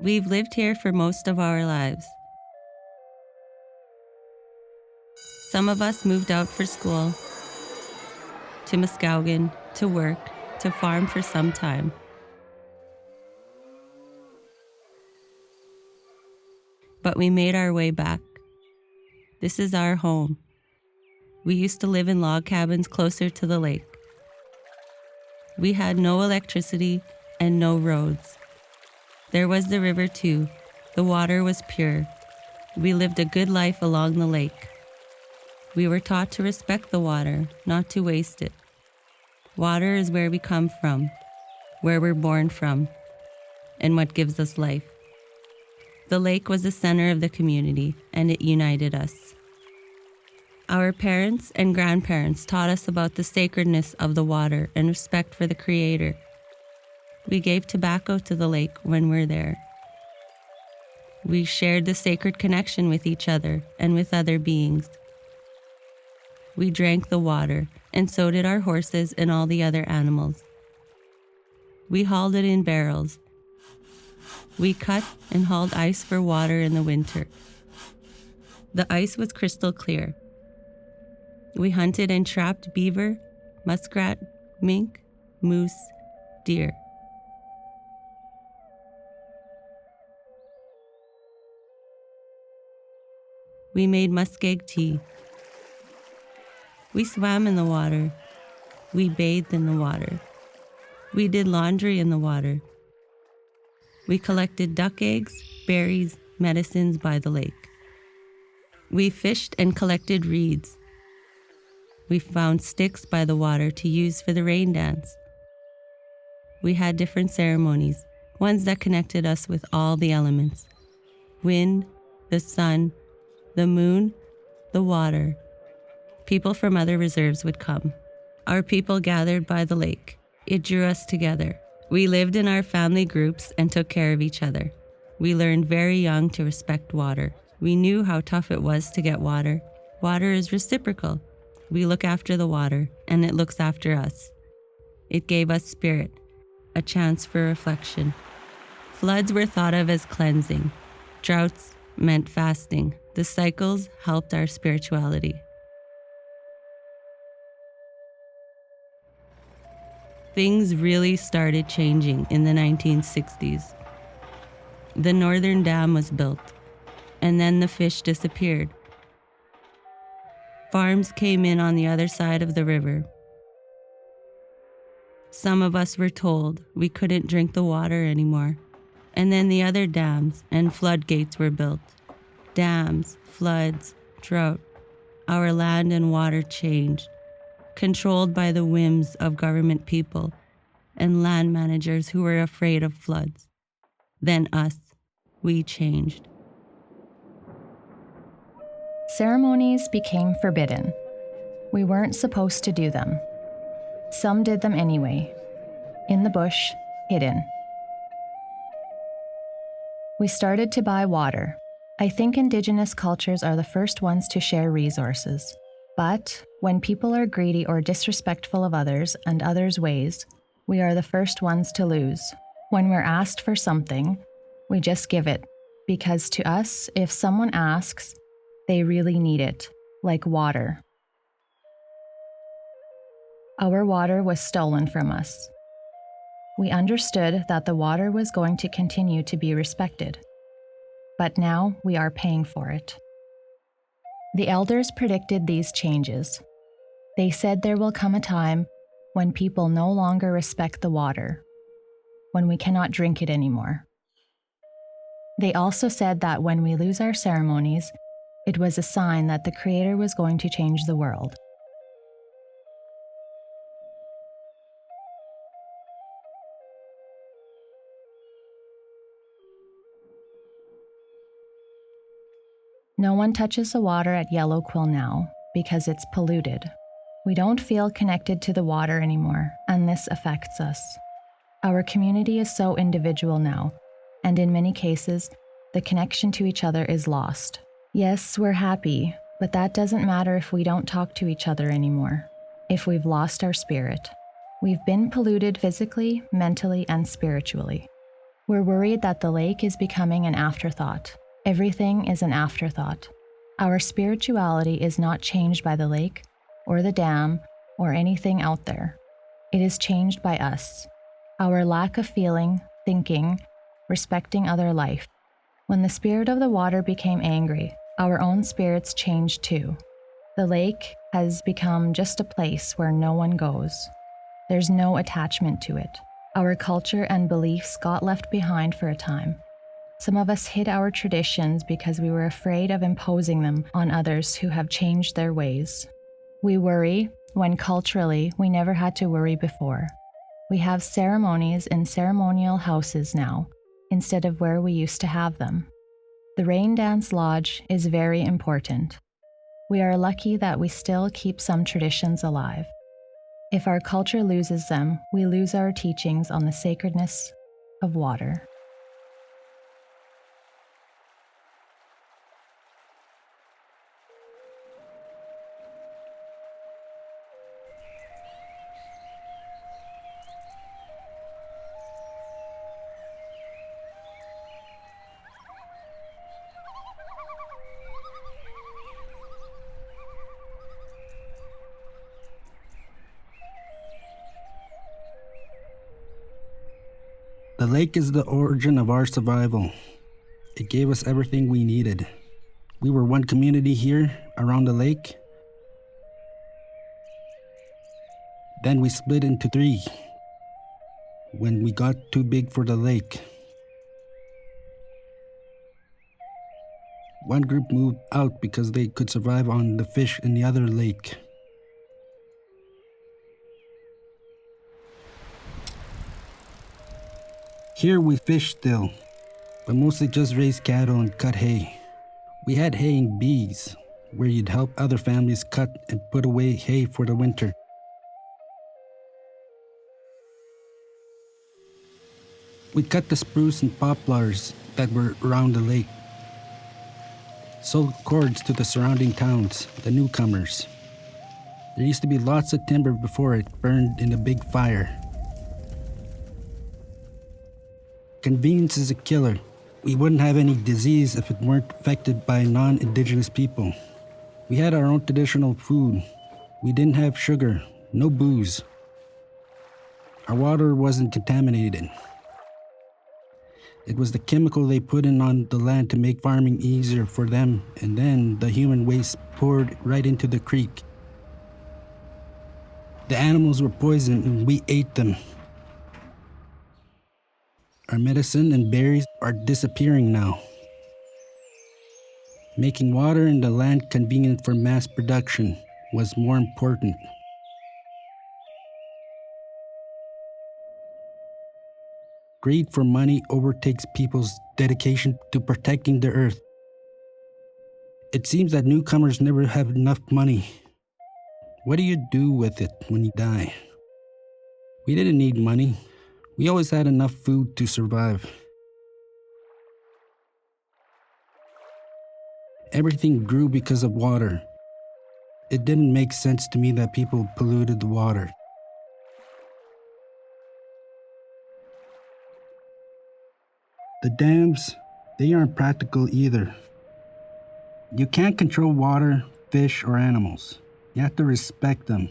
We've lived here for most of our lives. Some of us moved out for school, to Muskowgan, to work, to farm for some time. But we made our way back. This is our home. We used to live in log cabins closer to the lake. We had no electricity and no roads. There was the river too. The water was pure. We lived a good life along the lake. We were taught to respect the water, not to waste it. Water is where we come from, where we're born from, and what gives us life. The lake was the center of the community, and it united us. Our parents and grandparents taught us about the sacredness of the water and respect for the Creator. We gave tobacco to the lake when we're there. We shared the sacred connection with each other and with other beings. We drank the water, and so did our horses and all the other animals. We hauled it in barrels. We cut and hauled ice for water in the winter. The ice was crystal clear. We hunted and trapped beaver, muskrat, mink, moose, deer. We made muskeg tea. We swam in the water. We bathed in the water. We did laundry in the water. We collected duck eggs, berries, medicines by the lake. We fished and collected reeds. We found sticks by the water to use for the rain dance. We had different ceremonies, ones that connected us with all the elements: wind, the sun, the moon, the water. People from other reserves would come. Our people gathered by the lake. It drew us together. We lived in our family groups and took care of each other. We learned very young to respect water. We knew how tough it was to get water. Water is reciprocal. We look after the water, and it looks after us. It gave us spirit, a chance for reflection. Floods were thought of as cleansing. Droughts meant fasting. The cycles helped our spirituality. Things really started changing in the 1960s. The northern dam was built, and then the fish disappeared. Farms came in on the other side of the river. Some of us were told we couldn't drink the water anymore. And then the other dams and floodgates were built. Dams, floods, drought. Our land and water changed, controlled by the whims of government people and land managers who were afraid of floods. Then us, we changed. Ceremonies became forbidden. We weren't supposed to do them. Some did them anyway, in the bush, hidden. We started to buy water. I think Indigenous cultures are the first ones to share resources. But when people are greedy or disrespectful of others and others' ways, we are the first ones to lose. When we're asked for something, we just give it, because to us, if someone asks, they really need it, like water. Our water was stolen from us. We understood that the water was going to continue to be respected, but now we are paying for it. The elders predicted these changes. They said there will come a time when people no longer respect the water, when we cannot drink it anymore. They also said that when we lose our ceremonies, it was a sign that the Creator was going to change the world. No one touches the water at Yellow Quill now because it's polluted. We don't feel connected to the water anymore, and this affects us. Our community is so individual now, and in many cases, the connection to each other is lost. Yes, we're happy, but that doesn't matter if we don't talk to each other anymore, if we've lost our spirit. We've been polluted physically, mentally, and spiritually. We're worried that the lake is becoming an afterthought. Everything is an afterthought. Our spirituality is not changed by the lake or the dam or anything out there. It is changed by us. Our lack of feeling, thinking, respecting other life. When the spirit of the water became angry, our own spirits changed too. The lake has become just a place where no one goes. There's no attachment to it. Our culture and beliefs got left behind for a time. Some of us hid our traditions because we were afraid of imposing them on others who have changed their ways. We worry when culturally we never had to worry before. We have ceremonies in ceremonial houses now, instead of where we used to have them. The Rain Dance Lodge is very important. We are lucky that we still keep some traditions alive. If our culture loses them, we lose our teachings on the sacredness of water. The lake is the origin of our survival. It gave us everything we needed. We were one community here around the lake. Then we split into three when we got too big for the lake. One group moved out because they could survive on the fish in the other lake. Here we fish still, but mostly just raise cattle and cut hay. We had haying bees, where you'd help other families cut and put away hay for the winter. We cut the spruce and poplars that were around the lake, sold cords to the surrounding towns, the newcomers. There used to be lots of timber before it burned in a big fire. Convenience is a killer. We wouldn't have any disease if it weren't affected by non-Indigenous people. We had our own traditional food. We didn't have sugar, no booze. Our water wasn't contaminated. It was the chemical they put in on the land to make farming easier for them, and then the human waste poured right into the creek. The animals were poisoned and we ate them. Our medicine and berries are disappearing now. Making water and the land convenient for mass production was more important. Greed for money overtakes people's dedication to protecting the earth. It seems that newcomers never have enough money. What do you do with it when you die? We didn't need money. We always had enough food to survive. Everything grew because of water. It didn't make sense to me that people polluted the water. The dams, they aren't practical either. You can't control water, fish, or animals. You have to respect them.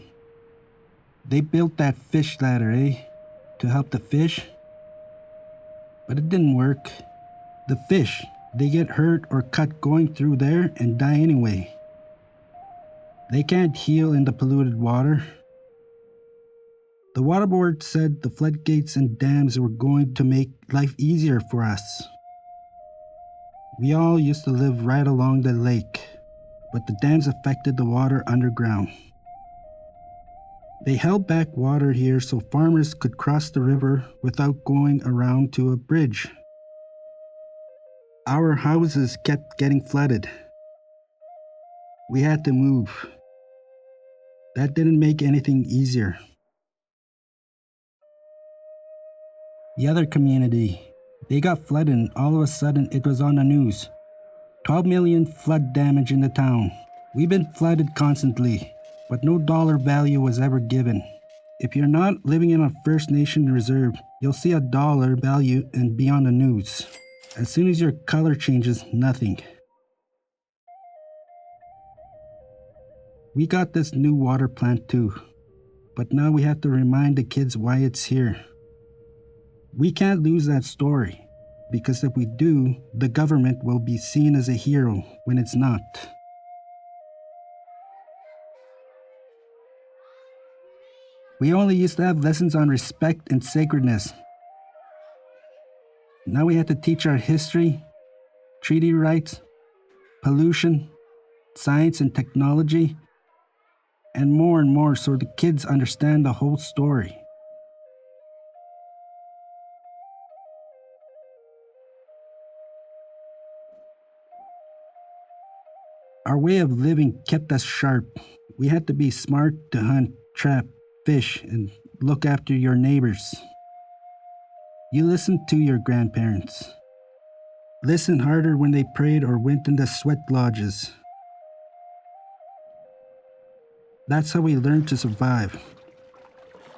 They built that fish ladder, to help the fish. But it didn't work. The fish, they get hurt or cut going through there and die anyway. They can't heal in the polluted water. The water board said the floodgates and dams were going to make life easier for us. We all used to live right along the lake, but the dams affected the water underground. They held back water here so farmers could cross the river without going around to a bridge. Our houses kept getting flooded. We had to move. That didn't make anything easier. The other community, they got flooded and all of a sudden it was on the news. 12 million flood damage in the town. We've been flooded constantly, but no dollar value was ever given. If you're not living in a First Nation reserve, You'll see a dollar value and be on the news. As soon as your color changes, nothing. We got this new water plant too, but now we have to remind the kids why it's here. We can't lose that story, because if we do, the government will be seen as a hero when it's not. We only used to have lessons on respect and sacredness. Now we have to teach our history, treaty rights, pollution, science and technology, and more so the kids understand the whole story. Our way of living kept us sharp. We had to be smart to hunt, trap, fish, and look after your neighbors. You listened to your grandparents. Listen harder when they prayed or went in the sweat lodges. That's how we learned to survive.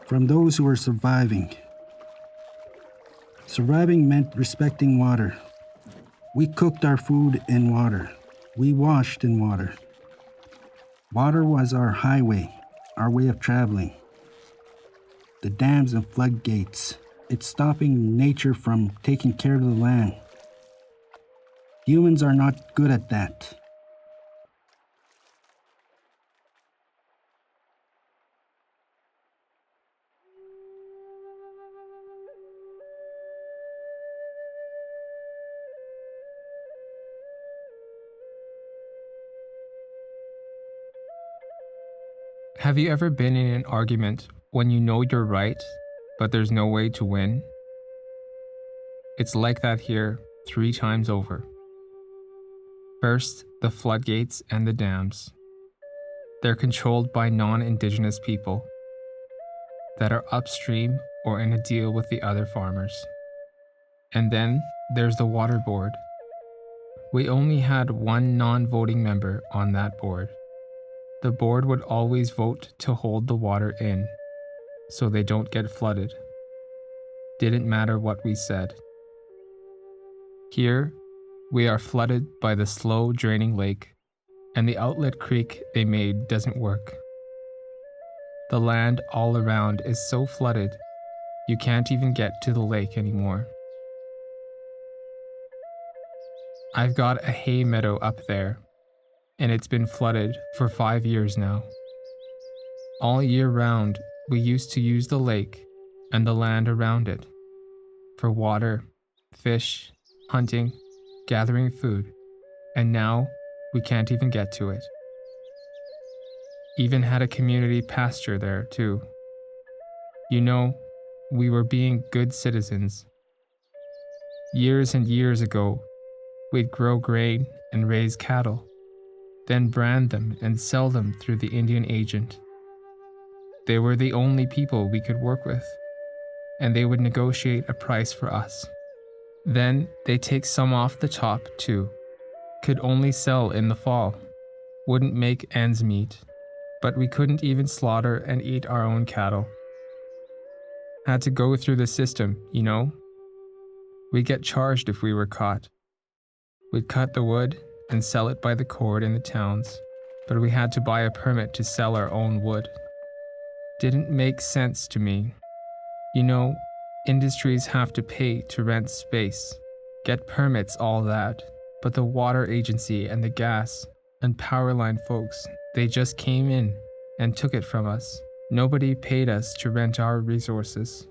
From those who were surviving. Surviving meant respecting water. We cooked our food in water. We washed in water. Water was our highway, our way of traveling. The dams and floodgates, it's stopping nature from taking care of the land. Humans are not good at that. Have you ever been in an argument when you know you're right, but there's no way to win? It's like that here 3 times over. First, the floodgates and the dams. They're controlled by non-Indigenous people that are upstream or in a deal with the other farmers. And then there's the water board. We only had 1 non-voting member on that board. The board would always vote to hold the water in, so they don't get flooded. Didn't matter what we said. Here, we are flooded by the slow draining lake, and the outlet creek they made doesn't work. The land all around is so flooded, you can't even get to the lake anymore. I've got a hay meadow up there, and it's been flooded for 5 years now. All year round, we used to use the lake and the land around it for water, fish, hunting, gathering food, and now we can't even get to it. Even had a community pasture there too. You know, we were being good citizens. Years and years ago, we'd grow grain and raise cattle, then brand them and sell them through the Indian agent. They were the only people we could work with, and they would negotiate a price for us. Then they take some off the top too. Could only sell in the fall. Wouldn't make ends meet, but we couldn't even slaughter and eat our own cattle. Had to go through the system, you know? We'd get charged if we were caught. We'd cut the wood and sell it by the cord in the towns, but we had to buy a permit to sell our own wood. Didn't make sense to me. You know, industries have to pay to rent space, get permits, all that, but the water agency and the gas and power line folks, they just came in and took it from us. Nobody paid us to rent our resources.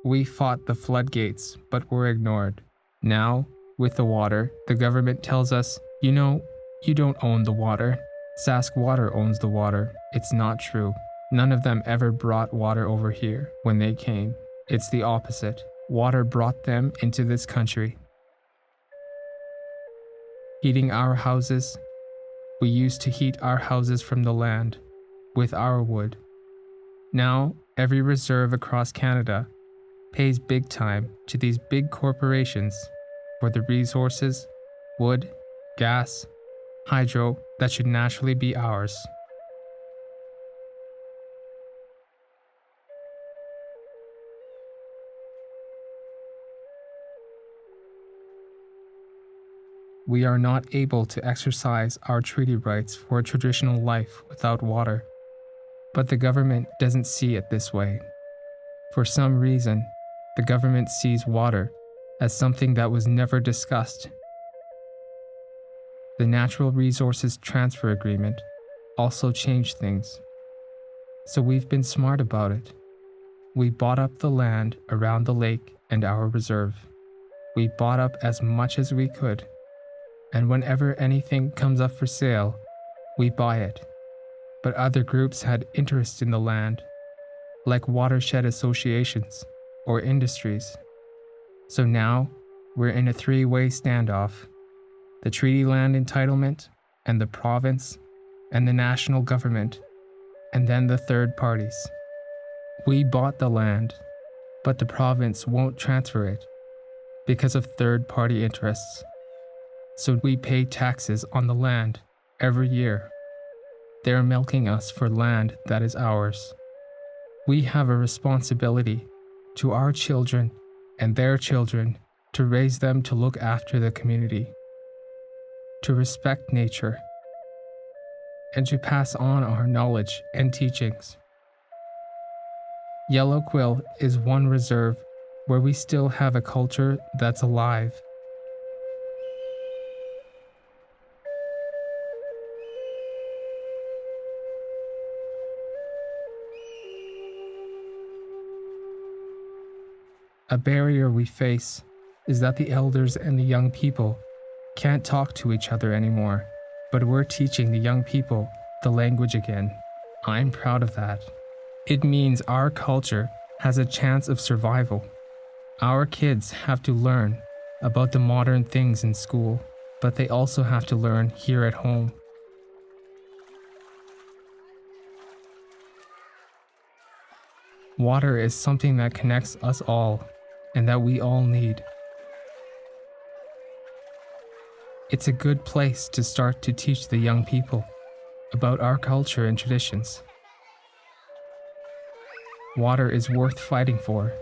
We fought the floodgates, but were ignored. Now, with the water, the government tells us, you know, you don't own the water. Sask Water owns the water. It's not true. None of them ever brought water over here when they came. It's the opposite. Water brought them into this country. Heating our houses. We used to heat our houses from the land, with our wood. Now, every reserve across Canada pays big time to these big corporations for the resources, wood, gas, hydro that should naturally be ours. we are not able to exercise our treaty rights for a traditional life without water. But the government doesn't see it this way. For some reason, the government sees water as something that was never discussed. The Natural Resources Transfer Agreement also changed things. So we've been smart about it. We bought up the land around the lake and our reserve. We bought up as much as we could. And whenever anything comes up for sale, we buy it. But other groups had interest in the land, like watershed associations or industries. So now we're in a three-way standoff: the treaty land entitlement, and the province, and the national government, and then the third parties. We bought the land, but the province won't transfer it because of third-party interests. So we pay taxes on the land every year. They're milking us for land that is ours. We have a responsibility to our children and their children to raise them to look after the community, to respect nature, and to pass on our knowledge and teachings. Yellow Quill is one reserve where we still have a culture that's alive. A barrier we face is that the elders and the young people can't talk to each other anymore, but we're teaching the young people the language again. I'm proud of that. It means our culture has a chance of survival. Our kids have to learn about the modern things in school, but they also have to learn here at home. Water is something that connects us all and that we all need. It's a good place to start to teach the young people about our culture and traditions. Water is worth fighting for.